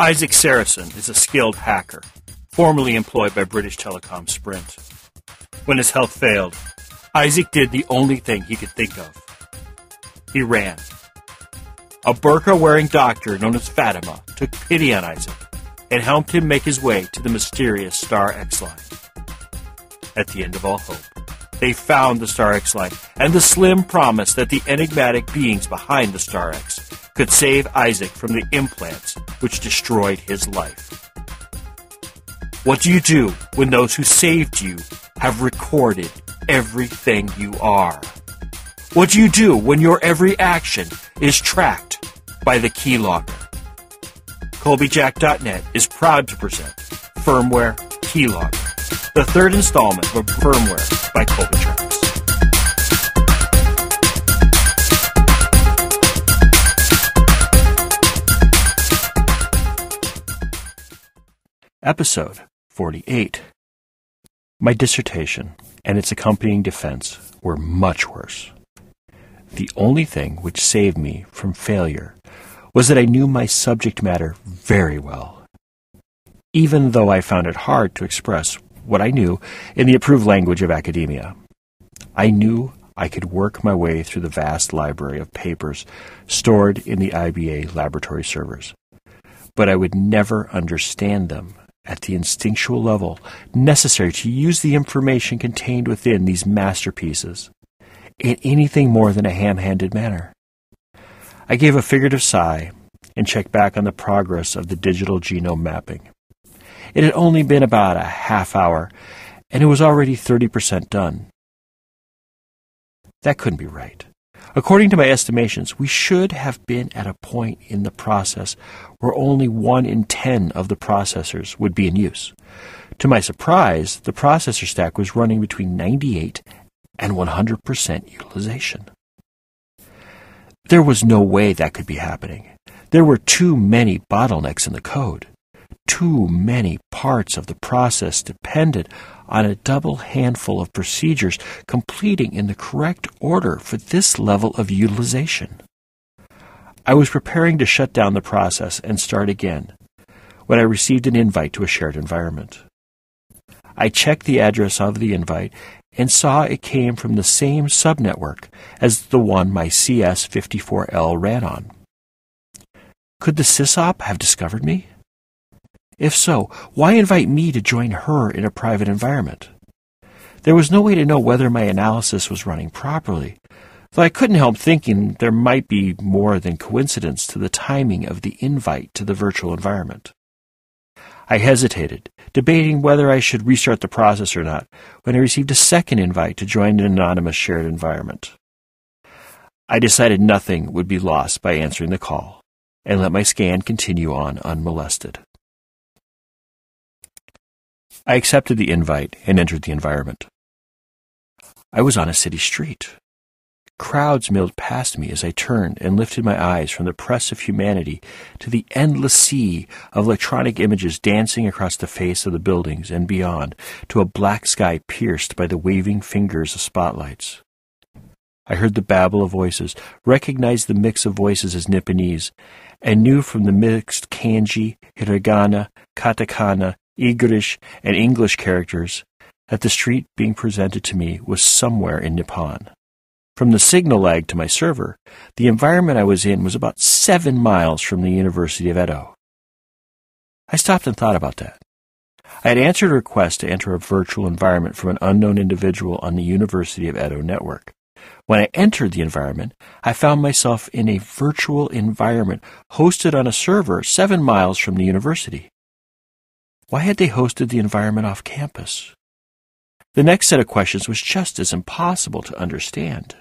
Isaac Sarason is a skilled hacker, formerly employed by British Telecom-Sprint. When his health failed, Isaac did the only thing he could think of. He ran. A burqa-wearing doctor known as Fatima took pity on Isaac and helped him make his way to the mysterious Star X line. At the end of all hope, they found the Star X line and the slim promise that the enigmatic beings behind the Star X could save Isaac from the implants which destroyed his life. What do you do when those who saved you have recorded everything you are? What do you do when your every action is tracked by the Keylogger? Colbyjack.net is proud to present Firmware Keylogger, the third installment of Firmware by Colbytrax. Episode 48. My dissertation and its accompanying defense were much worse. The only thing which saved me from failure was that I knew my subject matter very well, even though I found it hard to express what I knew in the approved language of academia. I knew I could work my way through the vast library of papers stored in the IBA laboratory servers, but I would never understand them at the instinctual level necessary to use the information contained within these masterpieces in anything more than a ham-handed manner. I gave a figurative sigh and checked back on the progress of the digital genome mapping. It had only been about a half hour, and it was already 30% done. That couldn't be right. According to my estimations, we should have been at a point in the process where only 1 in 10 of the processors would be in use. To my surprise, the processor stack was running between 98 and 100% utilization. There was no way that could be happening. There were too many bottlenecks in the code. Too many parts of the process depended on a double handful of procedures completing in the correct order for this level of utilization. I was preparing to shut down the process and start again when I received an invite to a shared environment. I checked the address of the invite and saw it came from the same subnetwork as the one my CS54L ran on. Could the sysop have discovered me? If so, why invite me to join her in a private environment? There was no way to know whether my analysis was running properly, though I couldn't help thinking there might be more than coincidence to the timing of the invite to the virtual environment. I hesitated, debating whether I should restart the process or not, when I received a second invite to join an anonymous shared environment. I decided nothing would be lost by answering the call, and let my scan continue on unmolested. I accepted the invite and entered the environment. I was on a city street. Crowds milled past me as I turned and lifted my eyes from the press of humanity to the endless sea of electronic images dancing across the face of the buildings and beyond to a black sky pierced by the waving fingers of spotlights. I heard the babble of voices, recognized the mix of voices as Nipponese, and knew from the mixed kanji, hiragana, katakana, Igrish, and English characters that the street being presented to me was somewhere in Nippon. From the signal lag to my server, the environment I was in was about 7 miles from the University of Edo. I stopped and thought about that. I had answered a request to enter a virtual environment from an unknown individual on the University of Edo network. When I entered the environment, I found myself in a virtual environment hosted on a server 7 miles from the university. Why had they hosted the environment off campus? The next set of questions was just as impossible to understand.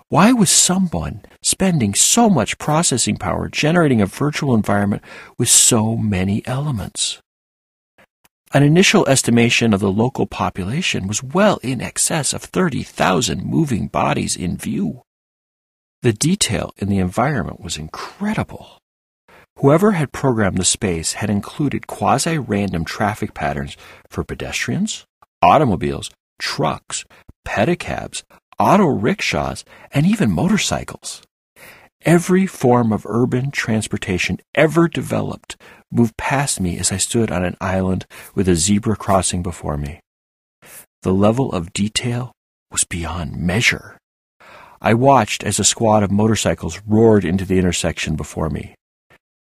Why was someone spending so much processing power generating a virtual environment with so many elements? An initial estimation of the local population was well in excess of 30,000 moving bodies in view. The detail in the environment was incredible. Whoever had programmed the space had included quasi-random traffic patterns for pedestrians, automobiles, trucks, pedicabs, auto rickshaws, and even motorcycles. Every form of urban transportation ever developed moved past me as I stood on an island with a zebra crossing before me. The level of detail was beyond measure. I watched as a squad of motorcycles roared into the intersection before me.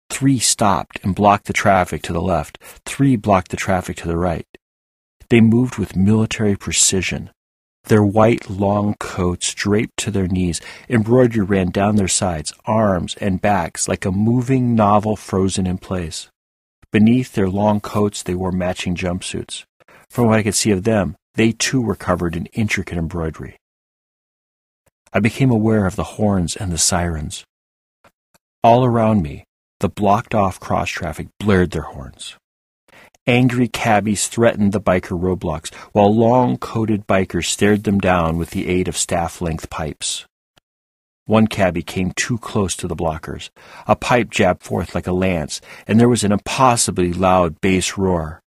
3 stopped and blocked the traffic to the left. 3 blocked the traffic to the right. They moved with military precision. Their white long coats draped to their knees, embroidery ran down their sides, arms, and backs like a moving novel frozen in place. Beneath their long coats they wore matching jumpsuits. From what I could see of them, they too were covered in intricate embroidery. I became aware of the horns and the sirens. All around me, the blocked-off cross-traffic blared their horns. Angry cabbies threatened the biker roadblocks, while long-coated bikers stared them down with the aid of staff-length pipes. One cabbie came too close to the blockers. A pipe jabbed forth like a lance, and there was an impossibly loud bass roar.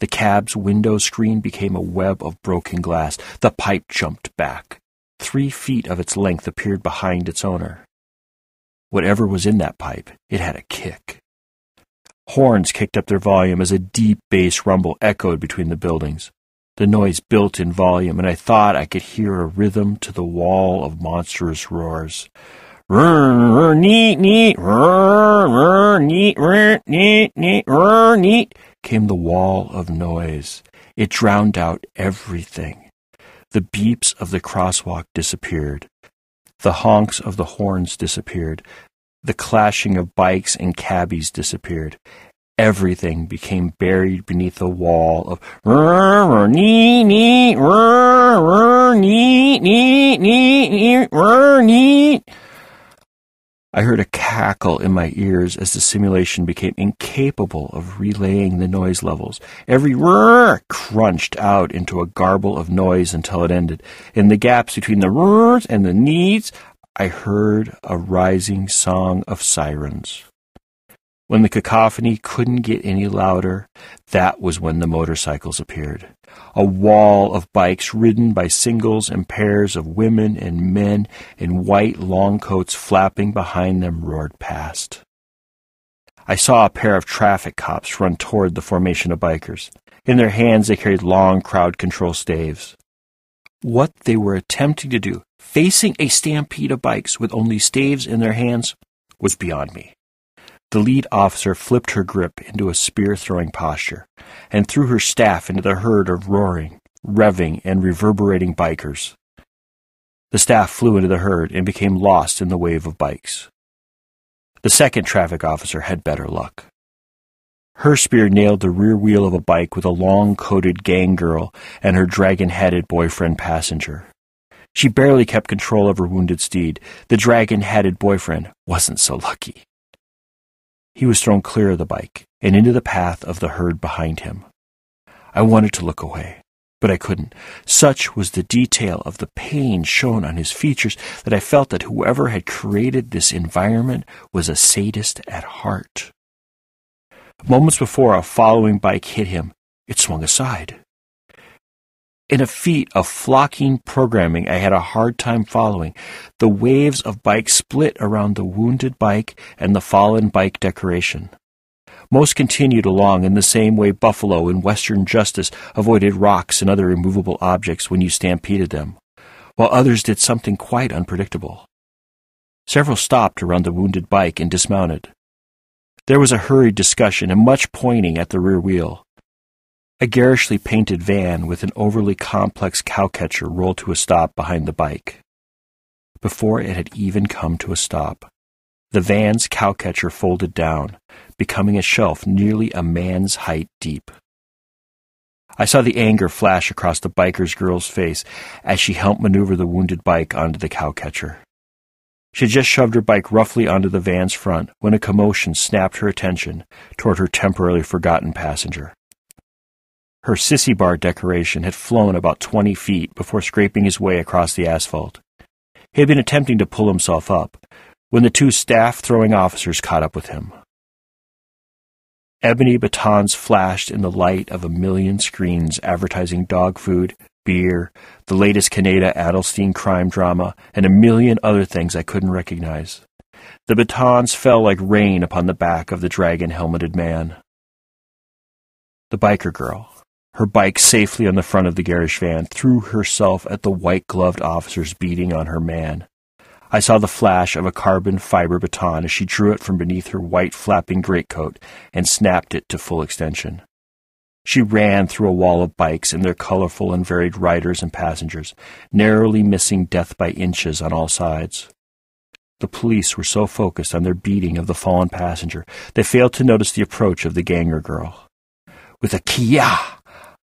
The cab's window screen became a web of broken glass. The pipe jumped back. 3 feet of its length appeared behind its owner. Whatever was in that pipe, it had a kick. Horns kicked up their volume as a deep bass rumble echoed between the buildings. The noise built in volume, and I thought I could hear a rhythm to the wall of monstrous roars. Rrr, neat, neat, rrr, neat, neat, neat, neat, came the wall of noise. It drowned out everything. The beeps of the crosswalk disappeared. The honks of the horns disappeared. The clashing of bikes and cabbies disappeared. Everything became buried beneath a wall of rrr, neat, neat, rrr, neat, neat, neat, rrr, neat. I heard a cackle in my ears as the simulation became incapable of relaying the noise levels. Every rrr crunched out into a garble of noise until it ended. In the gaps between the rrrs and the needs, I heard a rising song of sirens. When the cacophony couldn't get any louder, that was when the motorcycles appeared. A wall of bikes ridden by singles and pairs of women and men in white long coats flapping behind them roared past. I saw a pair of traffic cops run toward the formation of bikers. In their hands they carried long crowd control staves. What they were attempting to do, facing a stampede of bikes with only staves in their hands, was beyond me. The lead officer flipped her grip into a spear-throwing posture and threw her staff into the herd of roaring, revving, and reverberating bikers. The staff flew into the herd and became lost in the wave of bikes. The second traffic officer had better luck. Her spear nailed the rear wheel of a bike with a long-coated gang girl and her dragon-hatted boyfriend passenger. She barely kept control of her wounded steed. The dragon-hatted boyfriend wasn't so lucky. He was thrown clear of the bike and into the path of the herd behind him. I wanted to look away, but I couldn't. Such was the detail of the pain shown on his features that I felt that whoever had created this environment was a sadist at heart. Moments before a following bike hit him, it swung aside. In a feat of flocking programming I had a hard time following, the waves of bikes split around the wounded bike and the fallen bike decoration. Most continued along in the same way buffalo in Western justice avoided rocks and other immovable objects when you stampeded them, while others did something quite unpredictable. Several stopped around the wounded bike and dismounted. There was a hurried discussion and much pointing at the rear wheel. A garishly painted van with an overly complex cowcatcher rolled to a stop behind the bike. Before it had even come to a stop, the van's cowcatcher folded down, becoming a shelf nearly a man's height deep. I saw the anger flash across the biker's girl's face as she helped maneuver the wounded bike onto the cowcatcher. She had just shoved her bike roughly onto the van's front when a commotion snapped her attention toward her temporarily forgotten passenger. Her sissy bar decoration had flown about 20 feet before scraping his way across the asphalt. He had been attempting to pull himself up when the 2 staff-throwing officers caught up with him. Ebony batons flashed in the light of a million screens advertising dog food, beer, the latest Canada Adelstein crime drama, and a million other things I couldn't recognize. The batons fell like rain upon the back of the dragon-helmeted man. The biker girl, her bike safely on the front of the garish van, threw herself at the white-gloved officers beating on her man. I saw the flash of a carbon fiber baton as she drew it from beneath her white flapping greatcoat and snapped it to full extension. She ran through a wall of bikes and their colorful and varied riders and passengers, narrowly missing death by inches on all sides. The police were so focused on their beating of the fallen passenger, they failed to notice the approach of the ganger girl. With a kia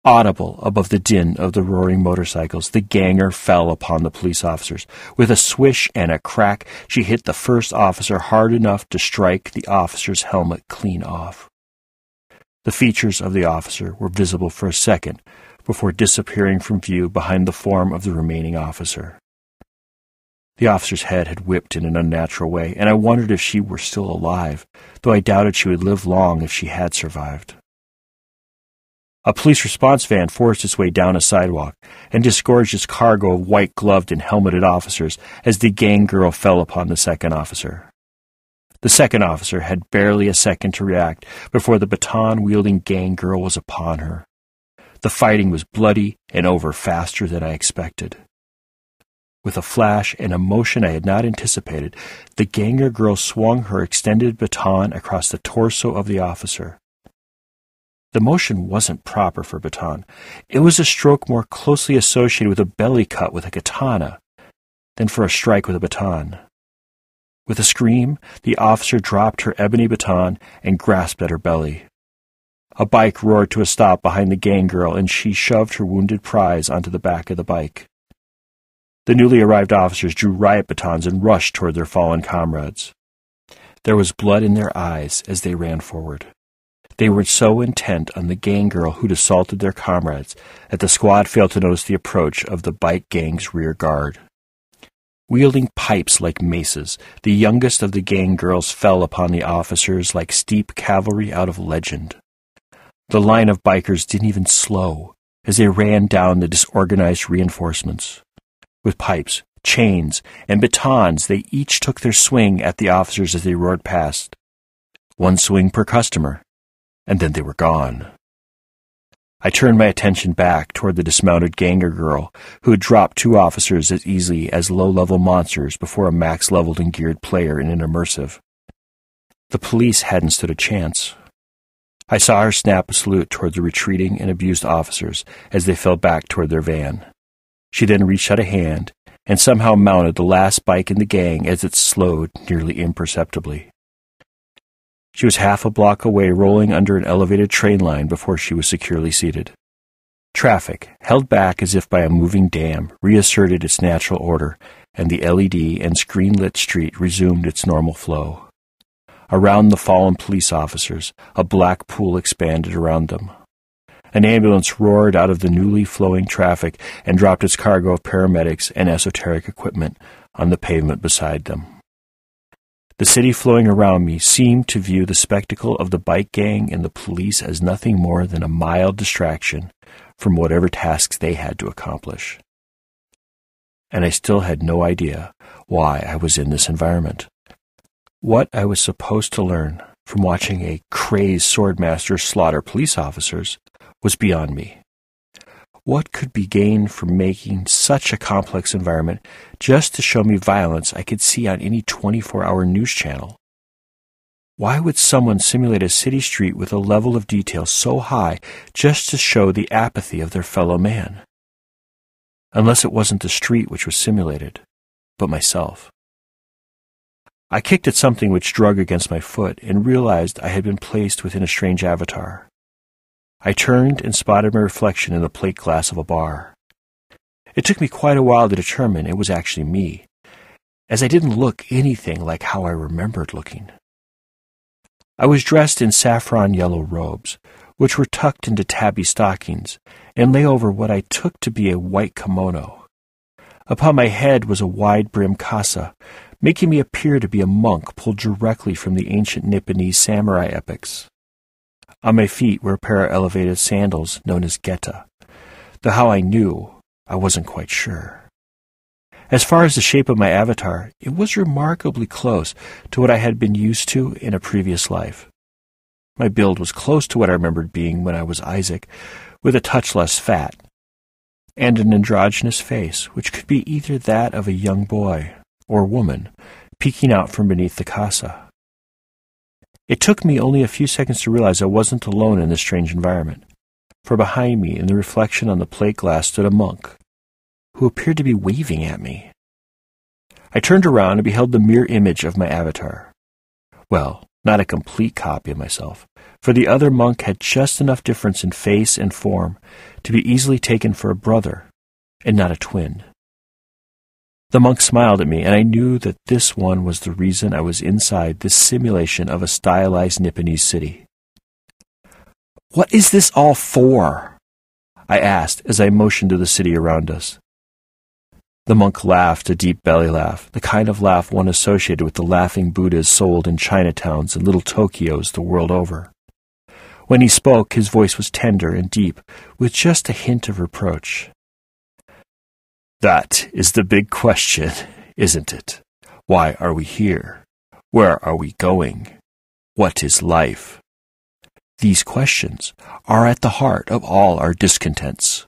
audible above the din of the roaring motorcycles, the ganger fell upon the police officers. With a swish and a crack, she hit the first officer hard enough to strike the officer's helmet clean off. The features of the officer were visible for a second before disappearing from view behind the form of the remaining officer. The officer's head had whipped in an unnatural way, and I wondered if she were still alive, though I doubted she would live long if she had survived. A police response van forced its way down a sidewalk and disgorged its cargo of white-gloved and helmeted officers as the gang girl fell upon the second officer. The second officer had barely a second to react before the baton-wielding gang girl was upon her. The fighting was bloody and over faster than I expected. With a flash and a motion I had not anticipated, the ganger girl swung her extended baton across the torso of the officer. The motion wasn't proper for baton. It was a stroke more closely associated with a belly cut with a katana than for a strike with a baton. With a scream, the officer dropped her ebony baton and grasped at her belly. A bike roared to a stop behind the gang girl, and she shoved her wounded prize onto the back of the bike. The newly arrived officers drew riot batons and rushed toward their fallen comrades. There was blood in their eyes as they ran forward. They were so intent on the gang girl who'd assaulted their comrades that the squad failed to notice the approach of the bike gang's rear guard. Wielding pipes like maces, the youngest of the gang girls fell upon the officers like steep cavalry out of legend. The line of bikers didn't even slow as they ran down the disorganized reinforcements. With pipes, chains, and batons, they each took their swing at the officers as they roared past. One swing per customer, and then they were gone. I turned my attention back toward the dismounted ganger girl, who had dropped two officers as easily as low-level monsters before a max-leveled and geared player in an immersive. The police hadn't stood a chance. I saw her snap a salute toward the retreating and abused officers as they fell back toward their van. She then reached out a hand and somehow mounted the last bike in the gang as it slowed nearly imperceptibly. She was half a block away, rolling under an elevated train line before she was securely seated. Traffic, held back as if by a moving dam, reasserted its natural order, and the LED and screen-lit street resumed its normal flow. Around the fallen police officers, a black pool expanded around them. An ambulance roared out of the newly flowing traffic and dropped its cargo of paramedics and esoteric equipment on the pavement beside them. The city flowing around me seemed to view the spectacle of the bike gang and the police as nothing more than a mild distraction from whatever tasks they had to accomplish. And I still had no idea why I was in this environment. What I was supposed to learn from watching a crazed swordmaster slaughter police officers was beyond me. What could be gained from making such a complex environment just to show me violence I could see on any 24-hour news channel? Why would someone simulate a city street with a level of detail so high just to show the apathy of their fellow man? Unless it wasn't the street which was simulated, but myself. I kicked at something which drug against my foot and realized I had been placed within a strange avatar. I turned and spotted my reflection in the plate glass of a bar. It took me quite a while to determine it was actually me, as I didn't look anything like how I remembered looking. I was dressed in saffron yellow robes, which were tucked into tabby stockings and lay over what I took to be a white kimono. Upon my head was a wide-brimmed kasa, making me appear to be a monk pulled directly from the ancient Nipponese samurai epics. On my feet were a pair of elevated sandals known as geta, though how I knew, I wasn't quite sure. As far as the shape of my avatar, it was remarkably close to what I had been used to in a previous life. My build was close to what I remembered being when I was Isaac, with a touch less fat, and an androgynous face, which could be either that of a young boy or woman, peeking out from beneath the casa. It took me only a few seconds to realize I wasn't alone in this strange environment, for behind me, in the reflection on the plate glass, stood a monk, who appeared to be waving at me. I turned around and beheld the mirror image of my avatar. Well, not a complete copy of myself, for the other monk had just enough difference in face and form to be easily taken for a brother, and not a twin. The monk smiled at me, and I knew that this one was the reason I was inside this simulation of a stylized Nipponese city. "What is this all for?" I asked as I motioned to the city around us. The monk laughed a deep belly laugh, the kind of laugh one associated with the laughing Buddhas sold in Chinatowns and little Tokyos the world over. When he spoke, his voice was tender and deep, with just a hint of reproach. "That is the big question, isn't it? Why are we here? Where are we going? What is life? These questions are at the heart of all our discontents."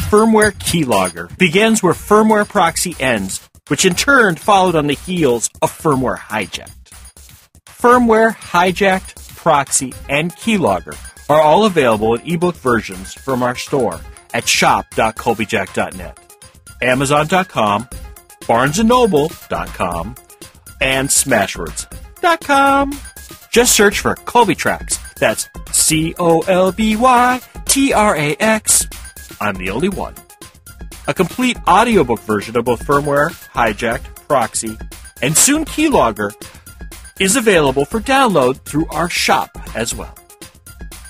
Firmware Keylogger begins where Firmware Proxy ends, which in turn followed on the heels of Firmware Hijacked. Firmware Hijacked, Proxy, and Keylogger are all available in ebook versions from our store at shop.Colbyjack.net, Amazon.com, BarnesandNoble.com, and Smashwords.com. Just search for Colbytrax. That's Colbytrax. I'm the only one. A complete audiobook version of both Firmware, Hijacked, Proxy, and soon Keylogger is available for download through our shop as well.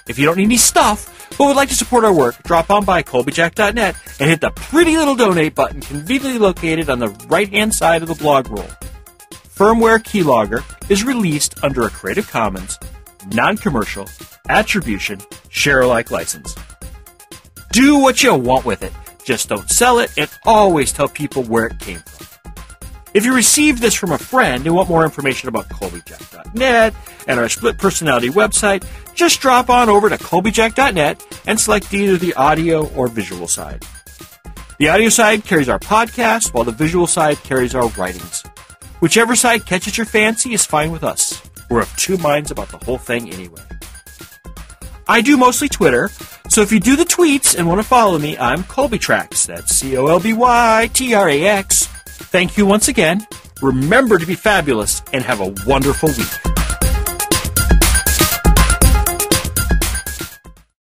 If you don't need any stuff, but would like to support our work, drop on by Colbyjack.net and hit the pretty little donate button conveniently located on the right-hand side of the blog roll. Firmware Keylogger is released under a Creative Commons, non-commercial, attribution, share-alike license. Do what you want with it. Just don't sell it, and always tell people where it came from. If you received this from a friend and want more information about Colbyjack.net and our split personality website, just drop on over to Colbyjack.net and select either the audio or visual side. The audio side carries our podcast, while the visual side carries our writings. Whichever side catches your fancy is fine with us. We're of two minds about the whole thing anyway. I do mostly Twitter, so if you do the tweets and want to follow me, I'm Colbytrax. That's Colbytrax. Thank you once again. Remember to be fabulous and have a wonderful week.